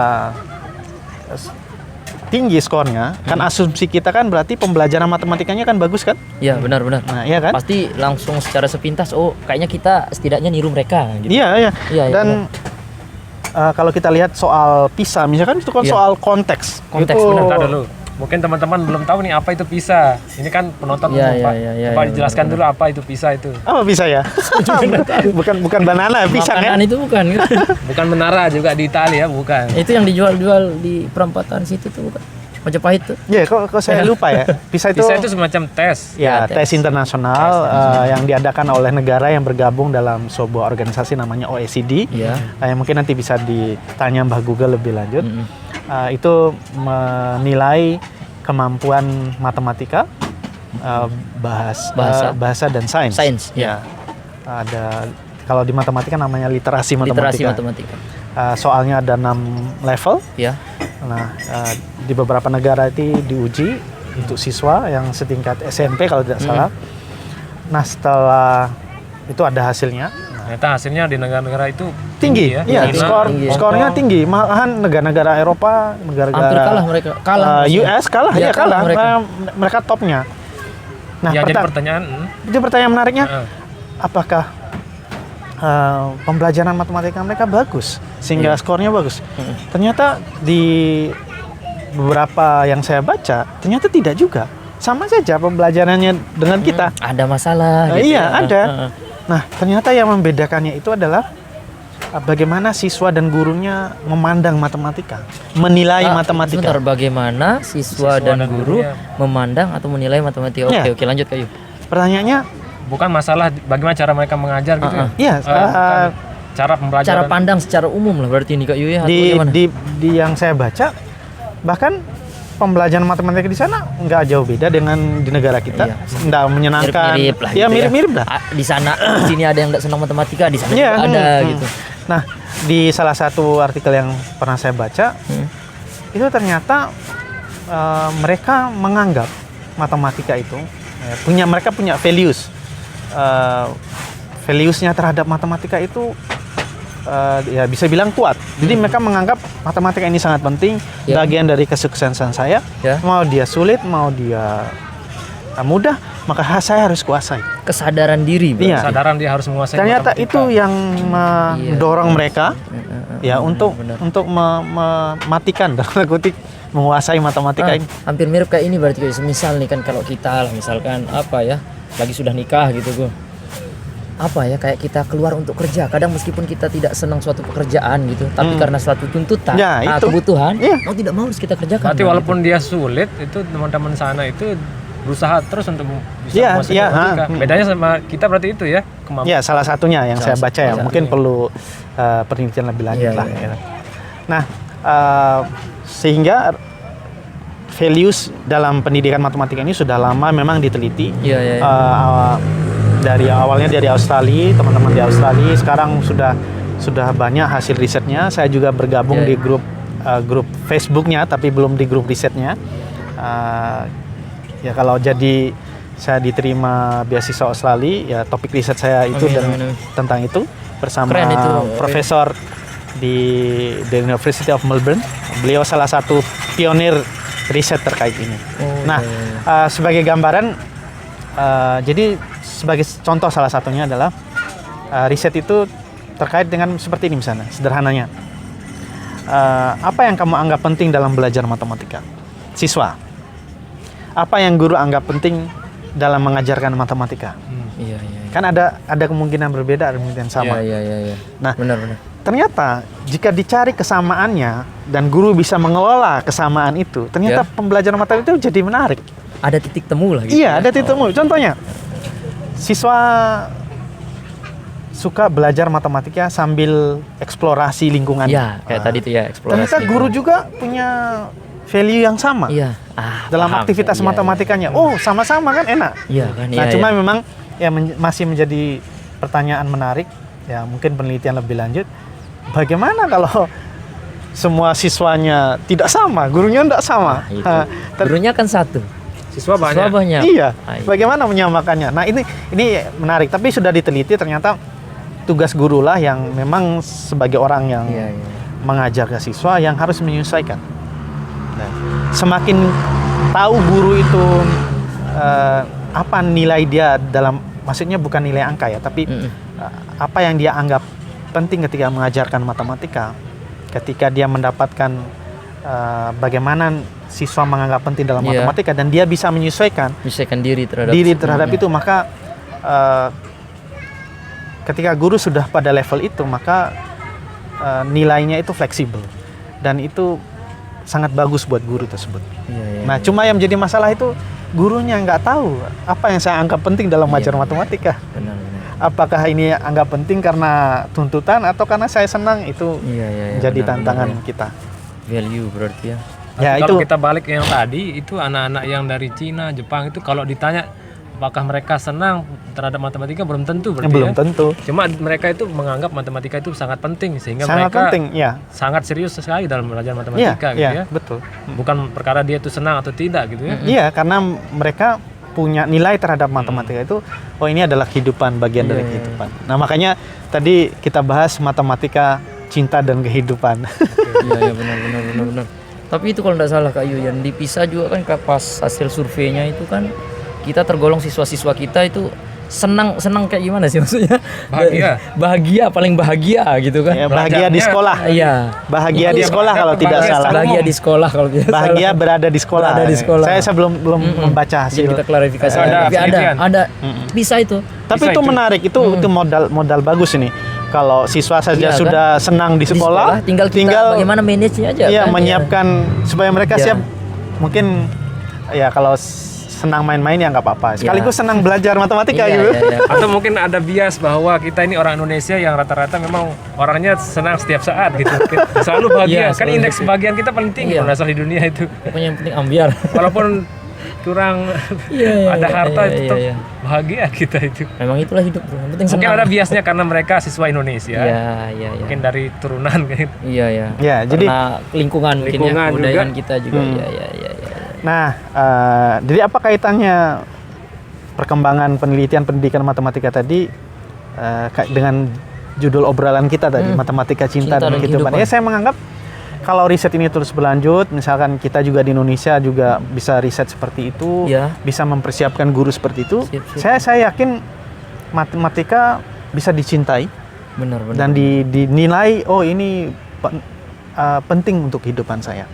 tinggi skornya, kan asumsi kita kan berarti pembelajaran matematikanya kan bagus kan? Iya benar. Nah iya kan? Pasti langsung secara sepintas, kayaknya kita setidaknya niru mereka. Gitu. Iya. Dan kalau kita lihat soal PISA, misalkan itu kan soal konteks. Konteks itu, benar dulu. Mungkin teman-teman belum tahu nih apa itu PISA. Ini kan penonton Pak dijelaskan dulu apa itu PISA itu. Apa PISA ya? bukan banana, pisang ya? Itu bukan. Bukan menara juga di Italia, bukan. Itu yang dijual-jual di perempatan situ tuh bukan. Majapahit tuh. Ya, kok saya lupa ya. PISA itu semacam tes. ya, Ya, tes internasional yang diadakan oleh negara yang bergabung dalam sebuah organisasi namanya OECD. Iya. Yang mungkin nanti bisa ditanya Mbah Google lebih lanjut. Itu menilai kemampuan matematika, bahasa dan sains. Sains, ya. Ada kalau di matematika namanya literasi matematika. Literasi matematika. Soalnya ada 6 level. Ya. Nah, di beberapa negara itu diuji untuk siswa yang setingkat SMP kalau tidak salah. Nah, setelah itu ada hasilnya. Ternyata hasilnya di negara-negara itu Tinggi, ya. iya, China, skornya Hongkong. tinggi. Malahan negara-negara Eropa, negara-negara Hampir kalah mereka. US kalah, Iya, ya kalah. mereka. Mereka topnya. Nah, Ya, jadi pertanyaan. itu pertanyaan menariknya, Heeh. apakah pembelajaran matematika mereka bagus sehingga skornya bagus? Ternyata di beberapa yang saya baca, ternyata tidak juga. Sama saja pembelajarannya dengan kita. Ada masalah. gitu Iya, ya. ada. Heeh. Nah, ternyata yang membedakannya itu adalah bagaimana siswa dan gurunya memandang matematika, menilai matematika. Sebentar, bagaimana siswa dan guru gurunya. memandang atau menilai matematika? Iya. Oke, lanjut Kayu. Pertanyaannya, Bukan masalah bagaimana cara mereka mengajar gitu ya. iya, Bukan cara pembelajaran. Cara pandang secara umum lah berarti ini Kak Yu ya. atau di, bagaimana? di yang saya baca, bahkan pembelajaran matematika di sana nggak jauh beda dengan di negara kita, Iya. nggak menyenangkan. Mirip-mirip lah. Ya gitu mirip-mirip lah. Di sana, di sini ada yang nggak senang matematika, di sana Iya, juga ada gitu. Nah, di salah satu artikel yang pernah saya baca, itu ternyata mereka menganggap matematika itu mereka punya values. Valuesnya terhadap matematika itu ya bisa bilang kuat. Jadi mereka menganggap matematika ini sangat penting, Ya. bagian dari kesuksesan saya. Ya. Mau dia sulit, mau dia mudah, maka saya harus kuasai. Kesadaran diri. Bro. Iya. Kesadaran dia harus menguasai Ternyata matematika. itu yang mendorong mereka ya untuk benar. mematikan dalam tanda kutip menguasai matematika ini. Hampir mirip kayak ini berarti kayak semisal nih kan kalau kita lah misalkan apa ya lagi sudah nikah gitu gue apa ya kayak kita keluar untuk kerja kadang meskipun kita tidak senang suatu pekerjaan gitu tapi karena suatu tuntutan Ya, itu. kebutuhan Iya. mau tidak mau harus kita kerjakan. Berarti kan, walaupun dia sulit, itu teman-teman sana itu berusaha terus untuk bisa Iya, menguasai iya, matematika. ha. Bedanya sama kita berarti itu ya, kemampuan. Ya, salah satunya yang saya baca ya. salah Mungkin satunya. perlu penelitian lebih lanjut Iya, lah. iya. Ya. Nah, sehingga values dalam pendidikan matematika ini sudah lama memang diteliti. Iya, iya, iya. Dari awalnya dari Australia, teman-teman di Australia sekarang sudah banyak hasil risetnya. Saya juga bergabung Iya, di grup Facebooknya, tapi belum di grup risetnya. Ya kalau jadi saya diterima beasiswa Australia, ya topik riset saya itu Amin. tentang itu bersama Keren itu. profesor di The University of Melbourne. Beliau salah satu pionir riset terkait ini. Nah, sebagai gambaran, jadi sebagai contoh salah satunya adalah riset itu terkait dengan seperti ini misalnya, sederhananya. Apa yang kamu anggap penting dalam belajar matematika? Siswa. Apa yang guru anggap penting dalam mengajarkan matematika? Iya, iya. Kan ada kemungkinan berbeda, ada kemungkinan sama. Iya. Nah, Benar. ternyata jika dicari kesamaannya dan guru bisa mengelola kesamaan itu, ternyata pembelajaran matematika itu jadi menarik. Ada titik temu lah gitu. Iya, ada titik temu. Contohnya, siswa suka belajar matematika sambil eksplorasi lingkungan. Iya, kayak tadi tuh ya eksplorasi. Ternyata guru juga punya value yang sama Iya. dalam Paham. aktivitas Iya, matematikanya. Oh, sama-sama kan enak. Iya kan. Nah, Iya, cuma iya. memang ya masih menjadi pertanyaan menarik. Ya, mungkin penelitian lebih lanjut. Bagaimana kalau semua siswanya tidak sama, gurunya tidak sama? Itu. Nah, Gurunya kan satu. Siswa banyak. Siswa banyak. Iya. Ah, iya. Bagaimana menyamakannya? Nah, ini menarik. Tapi sudah diteliti ternyata tugas guru lah yang memang sebagai orang yang Iya. mengajar ke siswa yang harus menyesuaikan. Nah, semakin tahu guru itu apa nilai dia dalam, maksudnya bukan nilai angka ya, tapi apa yang dia anggap penting ketika mengajarkan matematika, ketika dia mendapatkan bagaimana siswa menganggap penting dalam Iya. matematika dan dia bisa menyesuaikan Menyesuaikan diri terhadap itu, maka ketika guru sudah pada level itu, maka nilainya itu fleksibel dan itu sangat bagus buat guru tersebut. Iya. Nah, cuma yang menjadi masalah itu gurunya nggak tahu apa yang saya anggap penting dalam mengajar matematika. Benar. Apakah ini anggap penting karena tuntutan atau karena saya senang, itu Iya. jadi benar, tantangan benar, ya. kita. Value berarti ya. Ya, kalau itu kita balik yang tadi, itu anak-anak yang dari Cina, Jepang itu kalau ditanya apakah mereka senang terhadap matematika, belum tentu berarti belum ya. tentu. Cuma mereka itu menganggap matematika itu sangat penting sehingga Sangat mereka penting, ya. sangat serius sekali dalam belajar Iya, matematika gitu iya, ya. betul. Bukan perkara dia itu senang atau tidak gitu ya. Iya, karena mereka punya nilai terhadap matematika itu, oh ini adalah kehidupan, bagian dari kehidupan. Nah, makanya tadi kita bahas matematika, cinta dan kehidupan. Iya benar. Tapi itu kalau tidak salah Kak Yu, yang dipisah juga kan pas hasil surveinya itu kan kita tergolong siswa-siswa kita itu senang kayak gimana sih maksudnya? Bahagia, paling bahagia gitu kan. Ya, bahagia di sekolah. Iya. Bahagia di sekolah kalau tidak salah. Bahagia di sekolah kalau tidak Bahagia salah. berada di sekolah. Berada di sekolah. Saya belum membaca hasil. Jadi kita klarifikasi. Ada Tapi penelitian. ada bisa itu. Tapi itu menarik, itu modal bagus ini. Kalau siswa saja Iya, kan? sudah senang di sekolah, tinggal bagaimana manage-nya aja iya, kan. menyiapkan supaya mereka Iya. siap. Mungkin ya kalau senang main-main ya nggak apa-apa. Sekaligus senang belajar matematika gitu. Iya. Atau mungkin ada bias bahwa kita ini orang Indonesia yang rata-rata memang orangnya senang setiap saat gitu. Selalu bahagia. Iya, Kan selalu. indeks kebahagiaan kita paling tinggi Iya. asal di dunia itu. Pokoknya yang penting ambiar. Walaupun kurang ada harta tetap iya. bahagia kita itu. Memang itulah hidup, bro. Yang penting Mungkin senang. ada biasnya karena mereka siswa Indonesia. Iya. Mungkin dari turunan gitu. Iya. Ya, jadi karena lingkungan mungkin ya, Lingkungan kebudayaan juga. kita juga. Iya. nah, jadi apa kaitannya perkembangan penelitian pendidikan matematika tadi dengan judul obrolan kita tadi, matematika, cinta dan kehidupan. Ya, saya menganggap kalau riset ini terus berlanjut, misalkan kita juga di Indonesia juga bisa riset seperti itu, Ya. bisa mempersiapkan guru seperti itu. Siap. Saya yakin matematika bisa dicintai Benar. dan dinilai, oh ini penting untuk kehidupan saya.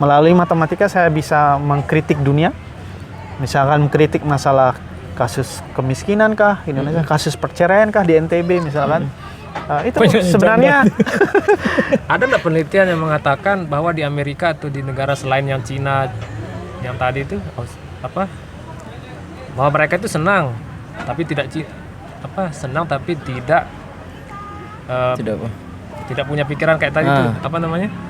Melalui matematika saya bisa mengkritik dunia, misalkan mengkritik masalah kasus kemiskinan kah Indonesia, kasus perceraian kah di NTB misalkan. Itu sebenarnya Ada nggak penelitian yang mengatakan bahwa di Amerika atau di negara selain yang Cina yang tadi itu bahwa mereka itu senang tapi tidak senang tapi tidak tidak punya pikiran kayak tadi itu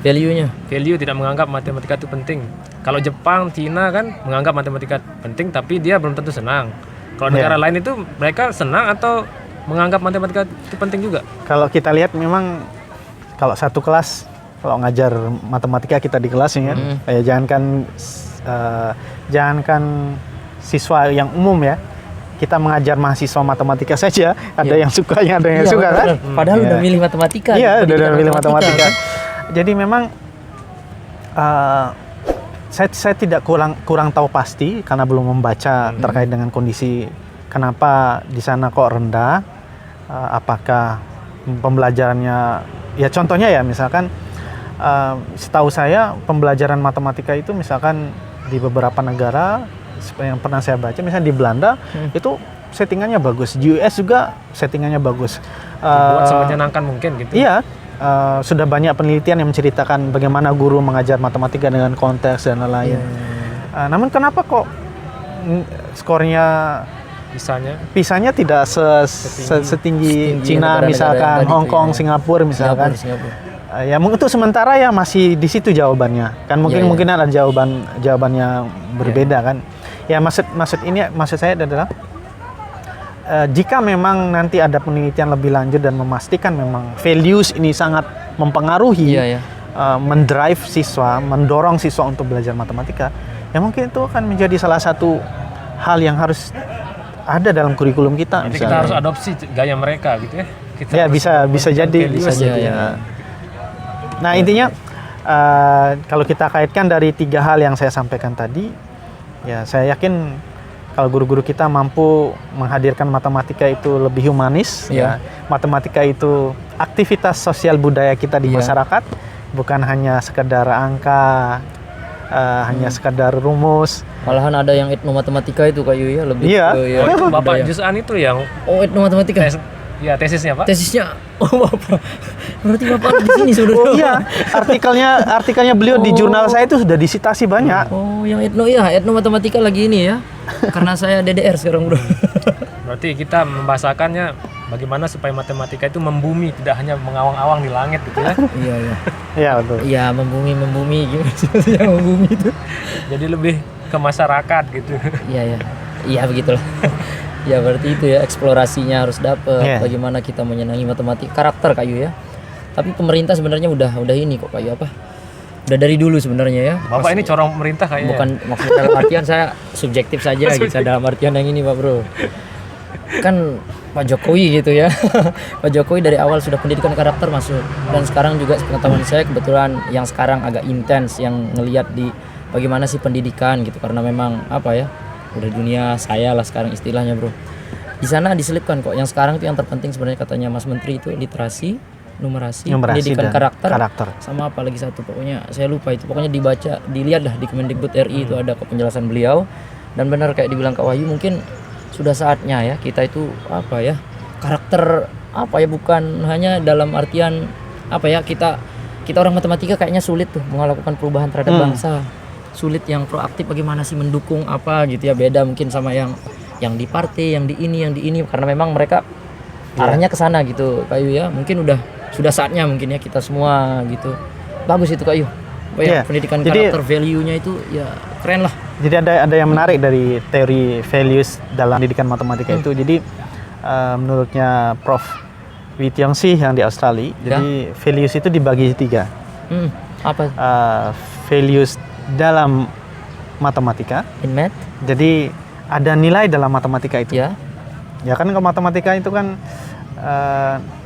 Value-nya. value, tidak menganggap matematika itu penting. Kalau Jepang, Cina kan menganggap matematika penting tapi dia belum tentu senang. Kalau negara lain itu mereka senang atau menganggap matematika itu penting juga. kalau kita lihat memang kalau satu kelas, kalau ngajar matematika kita di kelas ya, ya jangankan siswa yang umum ya, kita mengajar mahasiswa matematika saja, ada yang sukanya, ada yang suka kan. Padahal udah milih matematika. Iya, gitu, udah milih pendidikan matematika. kan. Jadi memang saya tidak kurang tahu pasti karena belum membaca terkait dengan kondisi kenapa di sana kok rendah. Apakah pembelajarannya, ya contohnya ya misalkan setahu saya pembelajaran matematika itu misalkan di beberapa negara yang pernah saya baca, misalnya di Belanda itu settingannya bagus, di US juga settingannya bagus. Buat semenyenangkan mungkin gitu. Iya, sudah banyak penelitian yang menceritakan bagaimana guru mengajar matematika dengan konteks dan lain-lain. Namun kenapa kok skornya pisahnya tidak setinggi Cina misalkan, Hong Kong, Singapura misalkan. Ya mungkin untuk sementara ya masih di situ jawabannya. Kan mungkin ada jawaban yang berbeda kan. Ya maksud saya adalah jika memang nanti ada penelitian lebih lanjut dan memastikan memang values ini sangat mempengaruhi, mendrive siswa, mendorong siswa untuk belajar matematika, ya mungkin itu akan menjadi salah satu hal yang harus ada dalam kurikulum kita. Jadi kita harus adopsi gaya mereka gitu ya. Ya bisa jadi. Nah intinya kalau kita kaitkan dari 3 hal yang saya sampaikan tadi, ya saya yakin kalau guru-guru kita mampu menghadirkan matematika itu lebih humanis, ya matematika itu aktivitas sosial budaya kita di masyarakat, bukan hanya sekedar angka, hanya sekedar rumus. Malahan ada yang etnomatematika itu Kak Yu ya, lebih Iya. ke Bapak Jusan itu yang etnomatematika. tesisnya Pak? Tesisnya Oh, Bapak. Berarti Bapak di sini sudah. Oh iya, artikelnya beliau di jurnal saya itu sudah disitasi banyak. Oh, yang etno matematika lagi ini ya. Karena saya DDR sekarang, Bro. Berarti kita membahasakannya bagaimana supaya matematika itu membumi, tidak hanya mengawang-awang di langit gitu ya. Iya, iya. Iya betul. Iya, membumi gimana sih maksudnya membumi itu? Jadi lebih ke masyarakat gitu. Iya, iya. Iya, begitulah. Ya berarti itu ya, eksplorasinya harus dapet. Iya. Bagaimana kita menyenangi matematika, karakter Kayu ya. Tapi pemerintah sebenarnya udah ini kok Kayu apa? Udah dari dulu sebenarnya ya. Bapak ini corong pemerintah kayaknya. Bukan maksud dalam artian saya subjektif saja gitu dalam artian yang ini Pak Bro. Kan Pak Jokowi gitu ya. Pak Jokowi dari awal sudah pendidikan karakter masuk, dan sekarang juga pengetahuan saya kebetulan yang sekarang agak intens yang ngelihat di bagaimana sih pendidikan gitu, karena memang apa ya, udah dunia saya lah sekarang istilahnya Bro. Di sana diselipkan kok yang sekarang itu yang terpenting sebenarnya katanya Mas Menteri itu literasi, numerasi pendidikan dan karakter sama apa lagi satu pokoknya saya lupa itu, pokoknya dibaca dilihat dah di Kemendikbud RI itu ada kok penjelasan beliau. Dan benar kayak dibilang Kak Wahyu, mungkin sudah saatnya ya kita itu apa ya, karakter apa ya, bukan hanya dalam artian apa ya, kita orang matematika kayaknya sulit tuh melakukan perubahan terhadap bangsa, sulit yang proaktif bagaimana sih mendukung apa gitu ya, beda mungkin sama yang di partai, yang di ini karena memang mereka arahnya ke sana gitu Kayu ya. Mungkin sudah saatnya mungkin ya kita semua gitu. Bagus itu Kayu. Pendidikan karakter, value-nya itu ya keren lah. Jadi ada yang menarik dari teori values dalam pendidikan matematika itu. Jadi menurutnya Prof. Wee Tiong Sih yang di Australia, jadi values itu dibagi 3. Apa? Values dalam matematika. In math? Jadi ada nilai dalam matematika itu. Ya. Ya kan kalau matematika itu kan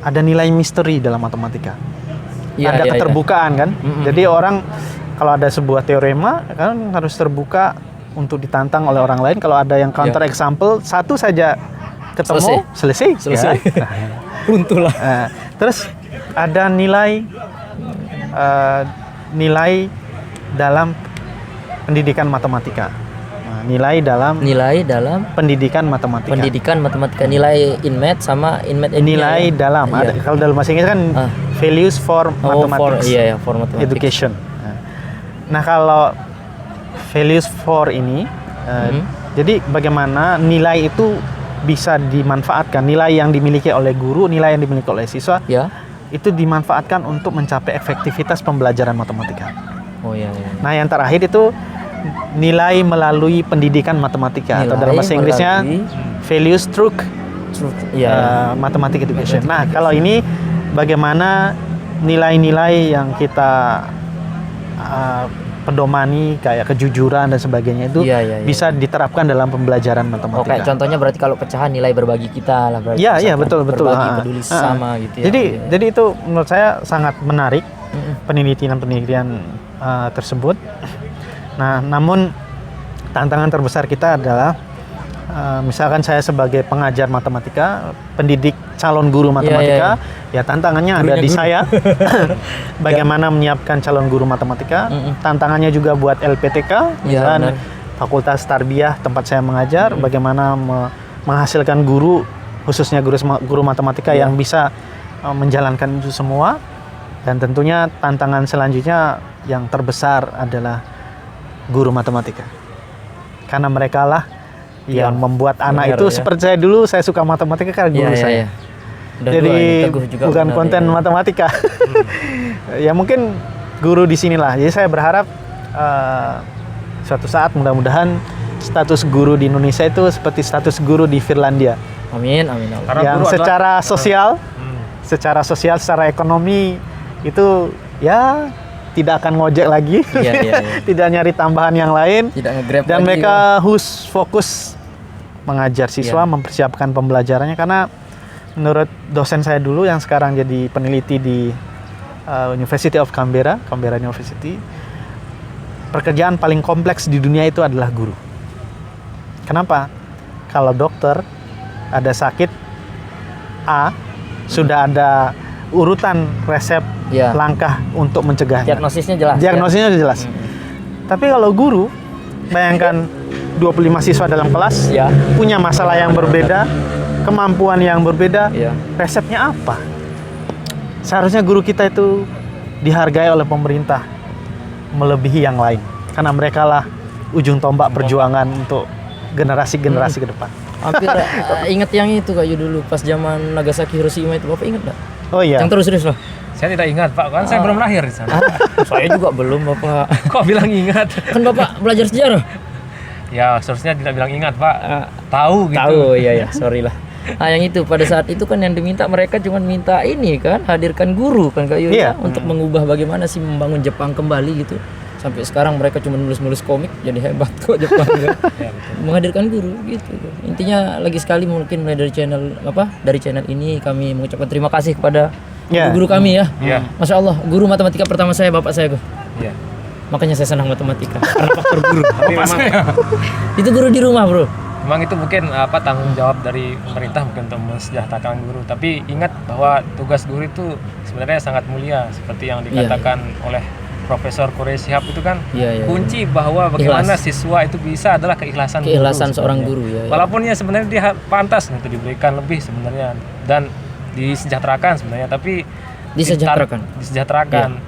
ada nilai misteri dalam matematika. Ya, ada keterbukaan kan. Jadi orang kalau ada sebuah teorema kan harus terbuka untuk ditantang oleh orang lain. Kalau ada yang counter example satu saja ketemu selesai. Ya. Runtuh lah. Terus ada nilai dalam pendidikan matematika. Nilai dalam pendidikan matematika. Nilai in math sama in math nilai dalam. Ada, kalau dalam bahasa Inggris kan values for mathematics. For mathematics. Education. Nah, kalau values for ini jadi bagaimana nilai itu bisa dimanfaatkan, nilai yang dimiliki oleh guru, nilai yang dimiliki oleh siswa. Itu dimanfaatkan untuk mencapai efektivitas pembelajaran matematika. Nah, yang terakhir itu nilai melalui pendidikan matematika, atau dalam bahasa Inggrisnya values through mathematics education. Nah, kalau ini bagaimana nilai-nilai yang kita pedomani kayak kejujuran dan sebagainya itu bisa diterapkan dalam pembelajaran matematika. Kayak contohnya berarti kalau pecahan nilai berbagi kita lah berarti. Iya, betul. Berbagi, peduli sama gitu ya. Jadi itu menurut saya sangat menarik penelitian tersebut. Nah, namun tantangan terbesar kita adalah misalkan saya sebagai pengajar matematika, pendidik calon guru matematika, ya tantangannya ada di saya. Bagaimana menyiapkan calon guru matematika, tantangannya juga buat LPTK, dan Fakultas Tarbiyah tempat saya mengajar, bagaimana menghasilkan guru, khususnya guru matematika yang bisa menjalankan itu semua. Dan tentunya tantangan selanjutnya yang terbesar adalah guru matematika, karena mereka lah yang membuat anak itu seperti saya dulu, saya suka matematika karena guru saya. Jadi bukan konten matematika. Ya mungkin guru di sinilah. Jadi saya berharap suatu saat mudah-mudahan status guru di Indonesia itu seperti status guru di Finlandia. Amin. Yang secara sosial, secara ekonomi itu ya tidak akan ngojek lagi, tidak nyari tambahan yang lain, dan mereka harus fokus mengajar siswa, mempersiapkan pembelajarannya. Karena menurut dosen saya dulu yang sekarang jadi peneliti di University of Canberra University, pekerjaan paling kompleks di dunia itu adalah guru. Kenapa? Kalau dokter ada sakit A, sudah ada urutan resep langkah untuk mencegahnya. Diagnosisnya jelas. Tapi kalau guru, bayangkan 25 siswa dalam kelas, punya masalah yang berbeda, kemampuan yang berbeda, resepnya apa? seharusnya guru kita itu dihargai oleh pemerintah melebihi yang lain, karena mereka lah ujung tombak perjuangan untuk generasi-generasi ke depan. Hampir ingat yang itu Kak Yu dulu pas zaman Nagasaki Hiroshima itu, Bapak ingat nggak? Oh iya. Yang terus lah. Saya tidak ingat Pak, kan saya belum lahir di sana. Saya juga belum Bapak. Kok bilang ingat? Kan Bapak belajar sejarah. Ya seharusnya tidak bilang ingat Pak. Tahu gitu. Tahu, iya sorry lah. Nah yang itu pada saat itu kan yang diminta mereka cuma minta ini kan, hadirkan guru kan Kak Yu ya, untuk mengubah bagaimana sih membangun Jepang kembali gitu. Sampai sekarang mereka cuma nulis-nulis komik, jadi hebat kok Jepang kan. Menghadirkan guru gitu. Intinya lagi sekali mungkin mulai dari channel ini kami mengucapkan terima kasih kepada guru kami ya. Masya Allah, guru matematika pertama saya bapak saya kok. Makanya saya senang matematika karena faktor guru. Tapi memang Itu guru di rumah bro. memang itu mungkin tanggung jawab dari pemerintah mungkin untuk mensejahterakan guru. Tapi ingat bahwa tugas guru itu sebenarnya sangat mulia, seperti yang dikatakan oleh Profesor Quraish Shihab itu kan kunci bahwa bagaimana siswa itu bisa adalah keikhlasan seorang guru ya. Walaupun ya sebenarnya dia pantas untuk diberikan lebih sebenarnya dan disejahterakan sebenarnya, tapi disejahterakan.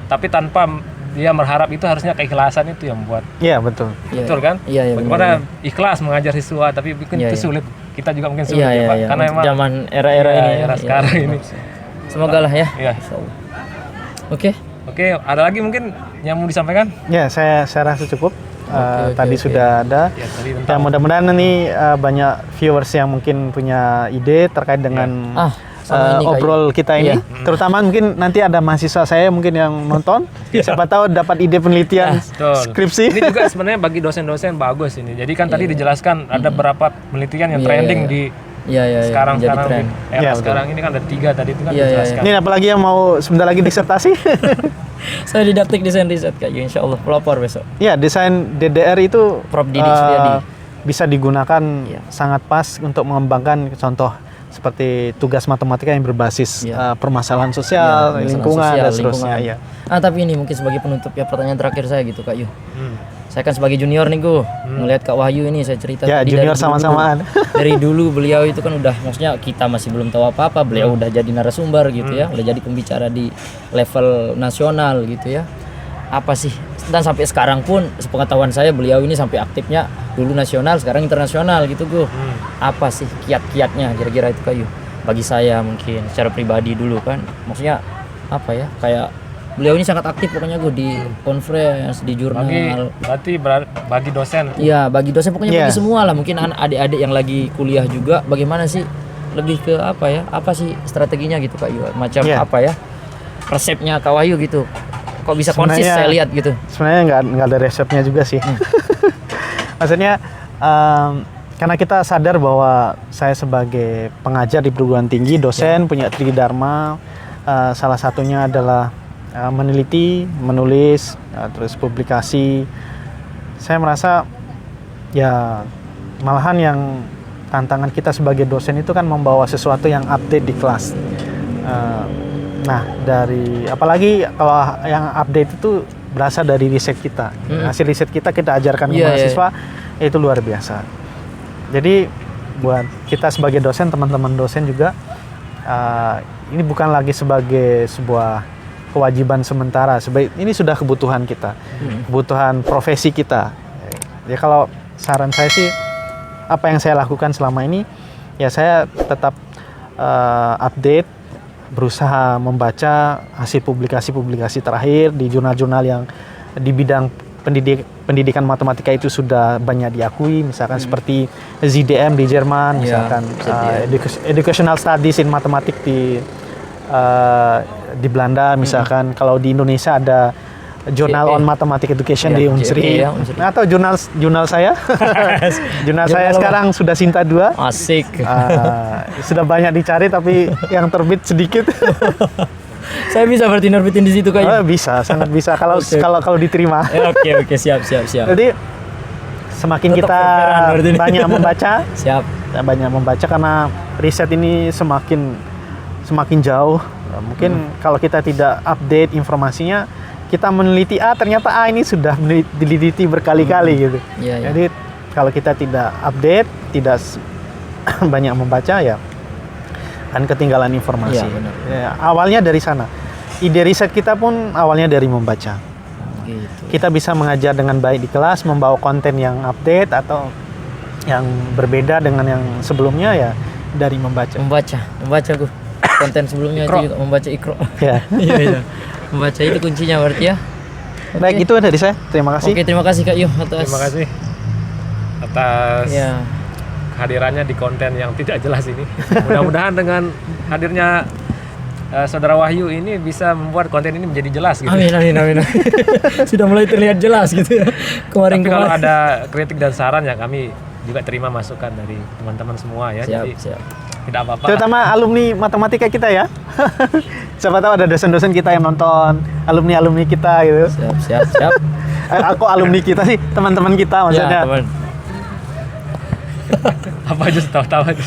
Tapi tanpa dia berharap itu harusnya keikhlasan itu yang buat. Iya betul. Betul kan? Iya, bagaimana ikhlas mengajar siswa, tapi mungkin itu sulit. Kita juga mungkin sulit ya Pak, karena memang zaman era-era ini. Era sekarang ini. Semoga lah ya. Oke, ada lagi mungkin yang mau disampaikan? Ya, saya rasa cukup. Tadi sudah ada. Ya, mudah-mudahan ini banyak viewers yang mungkin punya ide terkait dengan obrol kita ini. Terutama mungkin nanti ada mahasiswa saya mungkin yang nonton. Siapa tahu dapat ide penelitian skripsi. Ini juga sebenarnya bagi dosen-dosen bagus ini. Jadi kan tadi dijelaskan ada beberapa penelitian yang trending di sekarang sekarang ini kan ada 3 tadi itu kan dijelaskan. Ini apalagi yang mau sebentar lagi disertasi. Saya didaktik desain riset Kak Yu, insya Allah pelopor besok. Ya, desain DDR itu Prof Didik Suryadi bisa digunakan sangat pas untuk mengembangkan contoh seperti tugas matematika yang berbasis permasalahan sosial, lingkungan dan seterusnya. Tapi ini mungkin sebagai penutup ya, pertanyaan terakhir saya gitu Kak Yu. Saya kan sebagai junior nih gue ngelihat Kak Wahyu ini, saya cerita ya, junior sama-samaan. Dari dulu beliau itu kan udah, maksudnya kita masih belum tahu apa-apa, beliau udah jadi narasumber gitu ya, udah jadi pembicara di level nasional gitu ya. Apa sih, dan sampai sekarang pun sepengetahuan saya beliau ini sampai aktifnya dulu nasional, sekarang internasional gitu gue. Apa sih kiat-kiatnya kira-kira itu Kak Yu? Bagi saya mungkin secara pribadi dulu kan, maksudnya apa ya, kayak beliau ini sangat aktif pokoknya gue di conference, di jurnal. Bagi dosen. Iya, bagi dosen pokoknya bagi semua lah. Mungkin adik-adik yang lagi kuliah juga, bagaimana sih lebih ke apa ya? Apa sih strateginya gitu Kak Yu? Macam apa ya? Resepnya Kak Wahyu gitu. Kok bisa konsis saya lihat gitu. Sebenarnya nggak ada resepnya juga sih. Maksudnya karena kita sadar bahwa saya sebagai pengajar di perguruan tinggi, dosen punya tridharma, salah satunya adalah meneliti, menulis, terus publikasi. Saya merasa ya malahan yang tantangan kita sebagai dosen itu kan membawa sesuatu yang update di kelas. Nah, dari apalagi kalau yang update itu berasal dari riset kita. Hasil riset kita ajarkan ke mahasiswa, itu luar biasa. Jadi buat kita sebagai dosen, teman-teman dosen juga, ini bukan lagi sebagai sebuah kewajiban sementara, ini sudah kebutuhan kita, kebutuhan profesi kita. Ya kalau saran saya sih, apa yang saya lakukan selama ini, ya saya tetap update, berusaha membaca hasil publikasi-publikasi terakhir di jurnal-jurnal yang di bidang pendidikan matematika itu sudah banyak diakui, misalkan seperti ZDM di Jerman, misalkan Educational Studies in Mathematics di Belanda, misalkan kalau di Indonesia ada Journal on Mathematics Education di Unsri, atau jurnal saya, saya sekarang sudah Sinta 2. Asik. Sudah banyak dicari tapi yang terbit sedikit. Saya bisa berarti nerbitin di situ kayaknya. Bisa, sangat bisa kalau diterima. Oke, siap. Jadi semakin tetap kita banyak membaca, banyak membaca karena riset ini semakin jauh. Mungkin kalau kita tidak update informasinya, kita meneliti ternyata ini sudah diteliti berkali-kali gitu. Jadi kalau kita tidak update, tidak banyak membaca, ya dan ketinggalan informasi. Iya, benar. Ya, awalnya dari sana. Ide riset kita pun awalnya dari membaca. Gitu. Kita bisa mengajar dengan baik di kelas, membawa konten yang update atau yang berbeda dengan yang sebelumnya ya dari membaca. Membaca gue. Konten sebelumnya Iqra. itu juga membaca Iqra. Ya. Iya. Membaca itu kuncinya berarti ya. Oke. Baik, itu dari saya. Terima kasih. Oke, terima kasih Kak Yu atas. Terima kasih atas Ya. kehadirannya di konten yang tidak jelas ini. Mudah-mudahan dengan hadirnya Saudara Wahyu ini bisa membuat konten ini menjadi jelas gitu. Amin. Sudah mulai terlihat jelas gitu ya. Tapi kalau Kemarin. ada kritik dan saran ya kami juga terima masukan dari teman-teman semua ya. Jadi Siap. tidak apa-apa. Terutama alumni matematika kita ya. Siapa tahu ada dosen-dosen kita yang nonton, alumni kita gitu. Siap. Aku alumni kita sih, teman-teman kita maksudnya. Ya, teman. Apa aja tahu-tahu aja.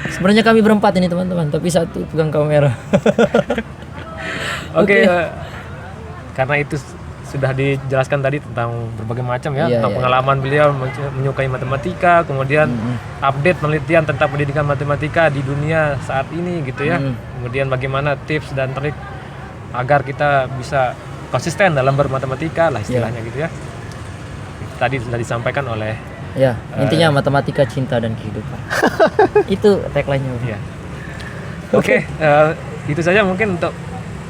Sebenarnya kami berempat ini teman-teman, tapi satu pegang kamera. Oke, Oke. Karena itu sudah dijelaskan tadi tentang berbagai macam ya, Iya, tentang iya. pengalaman beliau menyukai matematika, kemudian update penelitian tentang pendidikan matematika di dunia saat ini gitu ya. Kemudian bagaimana tips dan trik agar kita bisa konsisten dalam bermatematika lah istilahnya gitu ya. Tadi sudah disampaikan oleh Ya, intinya matematika, cinta dan kehidupan. Itu tagline-nya. ya. Oke, itu saja mungkin untuk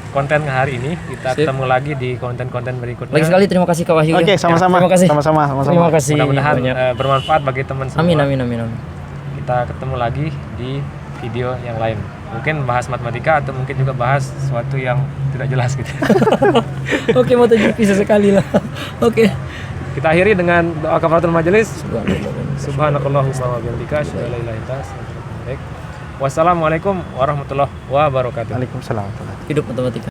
konten hari ini. Kita Sip. ketemu lagi di konten-konten berikutnya. Lagi sekali terima kasih Kak Wahyu. Oke, ya. sama-sama. Terima kasih. Sama-sama. Terima kasih. Mudah-mudahan banyak. bermanfaat bagi teman semua. Amin. Kita ketemu lagi di video yang lain. Mungkin bahas matematika atau mungkin juga bahas sesuatu yang tidak jelas gitu. Oke, MotoGP sesekali lah. Oke. Kita akhiri dengan doa kafaratul majelis. Subhanakallahumma wa bihamdika asyhadu an la ilaha illa anta astaghfiruka wa atubu ilaik. Wassalamualaikum warahmatullahi wabarakatuh. Waalaikumsalam. Hidup matematika.